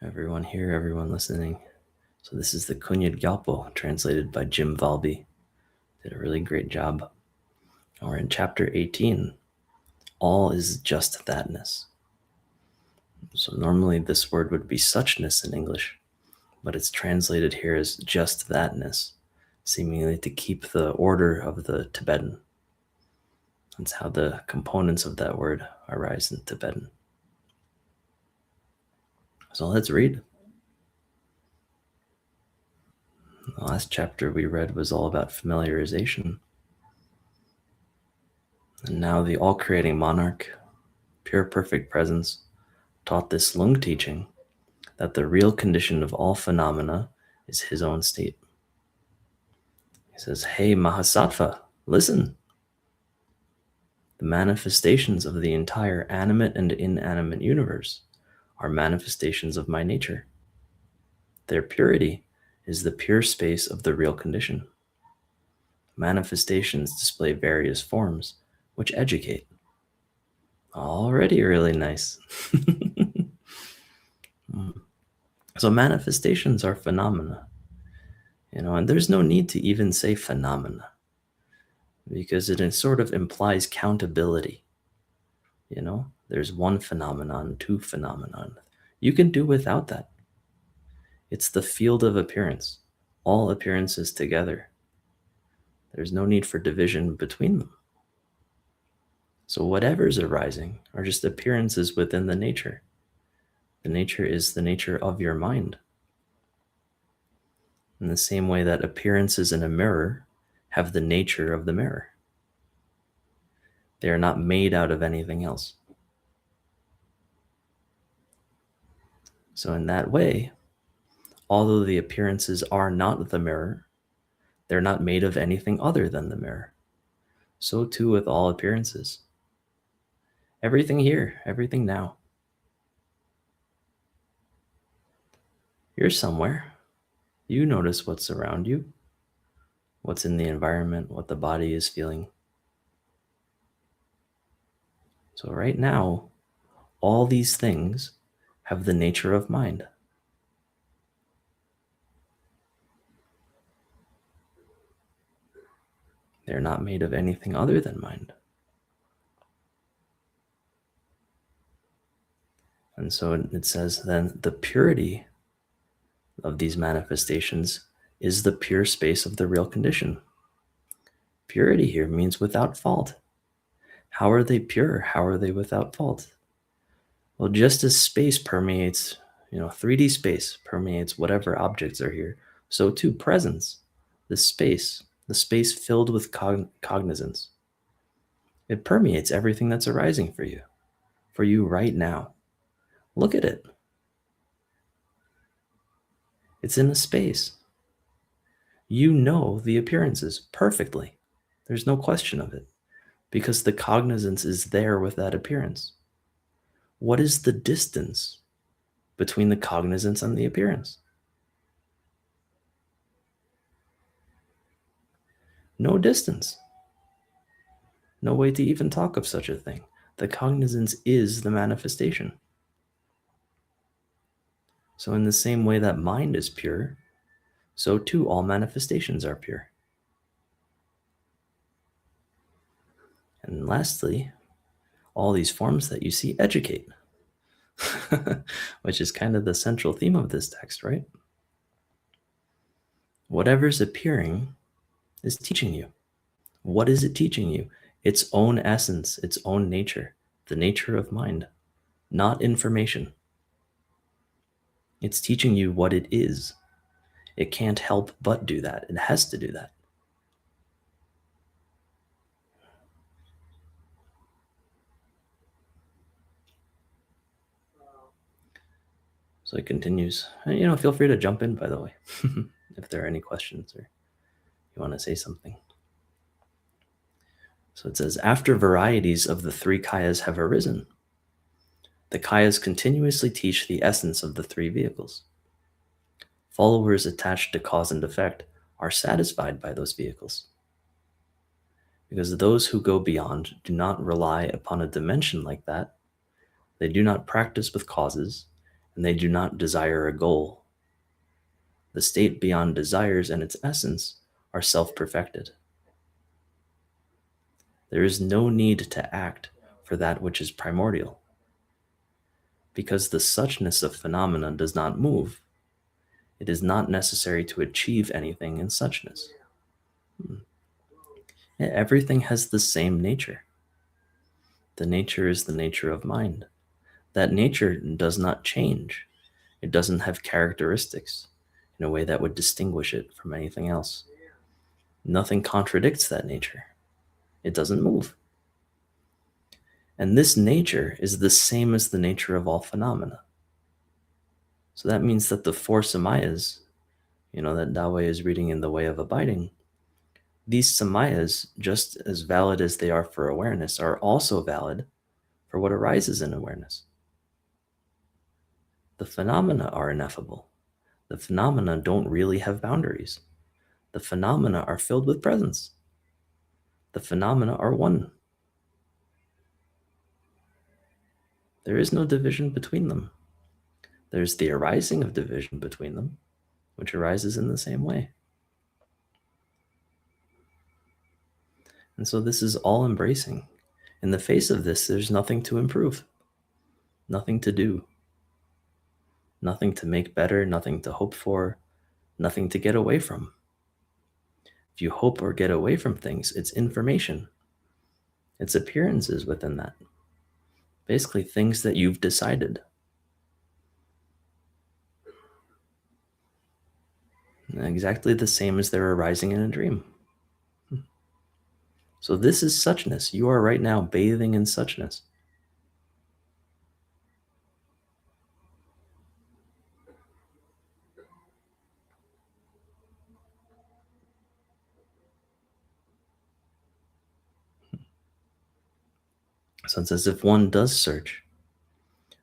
Everyone here, everyone listening. So this is the Kunjed Gyalpo, translated by Jim Valby. Did a really great job. And we're in chapter 18. All is just thatness. So normally this word would be suchness in English, but it's translated here as just thatness, seemingly to keep the order of the Tibetan. That's how the components of that word arise in Tibetan. So let's read. The last chapter we read was all about familiarization. And now the all-creating monarch, pure perfect presence, taught this Lung teaching that the real condition of all phenomena is his own state. He says, "Hey Mahasattva, listen. The manifestations of the entire animate and inanimate universe are manifestations of my nature. Their purity is the pure space of the real condition. Manifestations display various forms which educate." Already really nice. So manifestations are phenomena, and there's no need to even say phenomena because it sort of implies countability. There's one phenomenon, two phenomenon. You can do without that. It's the field of appearance, all appearances together. There's no need for division between them. So whatever's arising are just appearances within the nature. The nature is the nature of your mind. In the same way that appearances in a mirror have the nature of the mirror. They are not made out of anything else. So in that way, although the appearances are not the mirror, they're not made of anything other than the mirror. So too with all appearances. Everything here, everything now. You're somewhere. You notice what's around you, what's in the environment, what the body is feeling. So right now, all these things have the nature of mind. They're not made of anything other than mind. And so it says then the purity of these manifestations is the pure space of the real condition. Purity here means without fault. How are they pure? How are they without fault? Well, just as space permeates, 3D space permeates whatever objects are here, so too presence, the space filled with cognizance. It permeates everything that's arising for you right now. Look at it. It's in a space. You know the appearances perfectly. There's no question of it, because the cognizance is there with that appearance. What is the distance between the cognizance and the appearance? No distance. No way to even talk of such a thing. The cognizance is the manifestation. So in the same way that mind is pure, so too all manifestations are pure. And lastly, all these forms that you see educate, which is kind of the central theme of this text, right? Whatever's appearing is teaching you. What is it teaching you? Its own essence, its own nature, the nature of mind, not information. It's teaching you what it is. It can't help but do that. It has to do that. So it continues. And, feel free to jump in, by the way, if there are any questions or you want to say something. So it says, after varieties of the three kayas have arisen, the kayas continuously teach the essence of the three vehicles. Followers attached to cause and effect are satisfied by those vehicles, because those who go beyond do not rely upon a dimension like that. They do not practice with causes and they do not desire a goal. The state beyond desires and its essence are self-perfected. There is no need to act for that which is primordial. Because the suchness of phenomena does not move, it is not necessary to achieve anything in suchness. Everything has the same nature. The nature is the nature of mind. That nature does not change. It doesn't have characteristics in a way that would distinguish it from anything else. Nothing contradicts that nature. It doesn't move. And this nature is the same as the nature of all phenomena. So that means that the four samayas, that Dawai is reading in the way of abiding, these samayas, just as valid as they are for awareness, are also valid for what arises in awareness. The phenomena are ineffable. The phenomena don't really have boundaries. The phenomena are filled with presence. The phenomena are one. There is no division between them. There's the arising of division between them, which arises in the same way. And so this is all embracing. In the face of this, there's nothing to improve, nothing to do, nothing to make better, nothing to hope for, nothing to get away from. If you hope or get away from things, it's information. It's appearances within that. Basically, things that you've decided. Exactly the same as they're arising in a dream. So this is suchness. You are right now bathing in suchness. So it's as if one does search.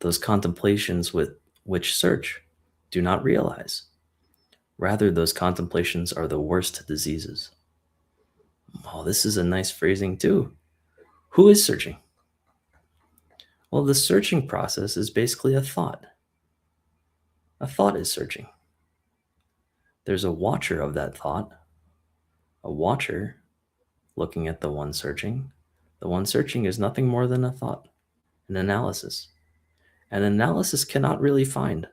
Those contemplations with which search do not realize. Rather, those contemplations are the worst diseases. Oh, this is a nice phrasing too. Who is searching? Well, the searching process is basically a thought. A thought is searching. There's a watcher of that thought, a watcher looking at the one searching. The one searching is nothing more than a thought, an analysis. An analysis cannot really find.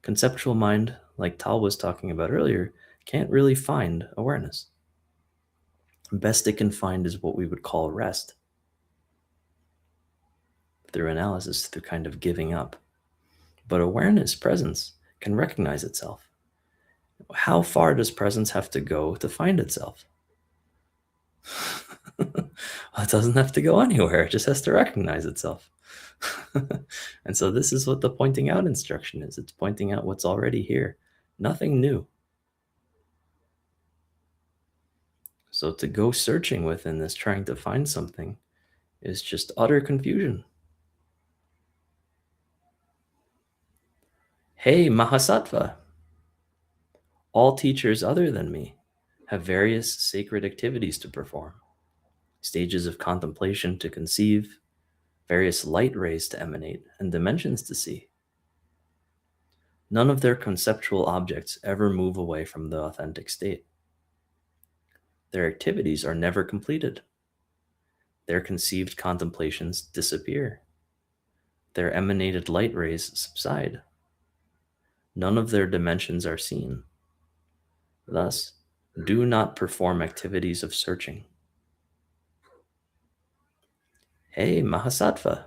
Conceptual mind, like Tal was talking about earlier, can't really find awareness. Best it can find is what we would call rest. Through analysis, through kind of giving up. But awareness, presence, can recognize itself. How far does presence have to go to find itself? Well, it doesn't have to go anywhere. It just has to recognize itself. And so this is what the pointing out instruction is. It's pointing out what's already here. Nothing new. So to go searching within this, trying to find something, is just utter confusion. Hey, Mahasattva. All teachers other than me have various sacred activities to perform, stages of contemplation to conceive, various light rays to emanate, and dimensions to see. None of their conceptual objects ever move away from the authentic state. Their activities are never completed. Their conceived contemplations disappear. Their emanated light rays subside. None of their dimensions are seen. Thus, do not perform activities of searching. Hey, Mahasattva.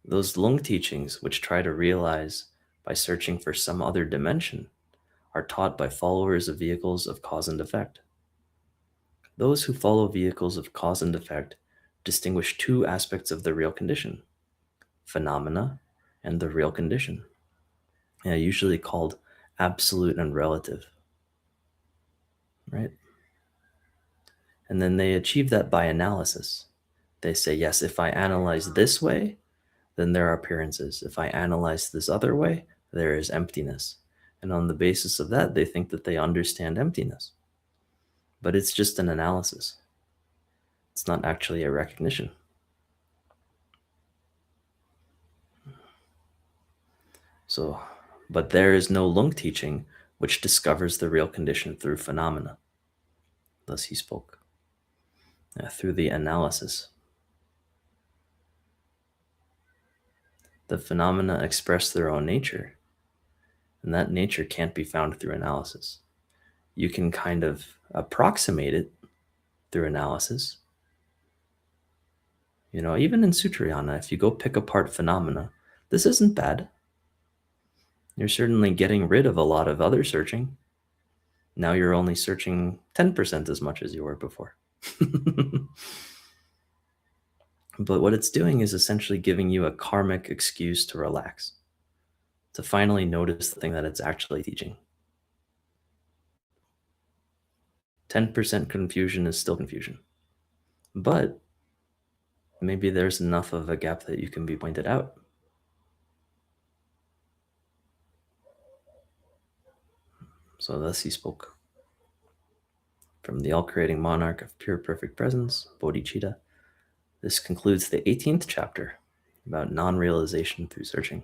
Those Lung teachings, which try to realize by searching for some other dimension, are taught by followers of vehicles of cause and effect. Those who follow vehicles of cause and effect distinguish two aspects of the real condition, phenomena and the real condition, usually called absolute and relative, right? And then they achieve that by analysis. They say, yes, if I analyze this way, then there are appearances. If I analyze this other way, there is emptiness. And on the basis of that, they think that they understand emptiness. But it's just an analysis. It's not actually a recognition. So, but there is no Lung teaching which discovers the real condition through phenomena. Thus he spoke. Through the analysis. The phenomena express their own nature, and that nature can't be found through analysis. You can kind of approximate it through analysis. You know, even in Sutrayana, if you go pick apart phenomena, this isn't bad. You're certainly getting rid of a lot of other searching. Now you're only searching 10% as much as you were before. But what it's doing is essentially giving you a karmic excuse to relax, to finally notice the thing that it's actually teaching. 10% confusion is still confusion. But maybe there's enough of a gap that you can be pointed out. So thus he spoke. From the all-creating monarch of pure perfect presence, Bodhicitta, this concludes the 18th chapter about non-realization through searching.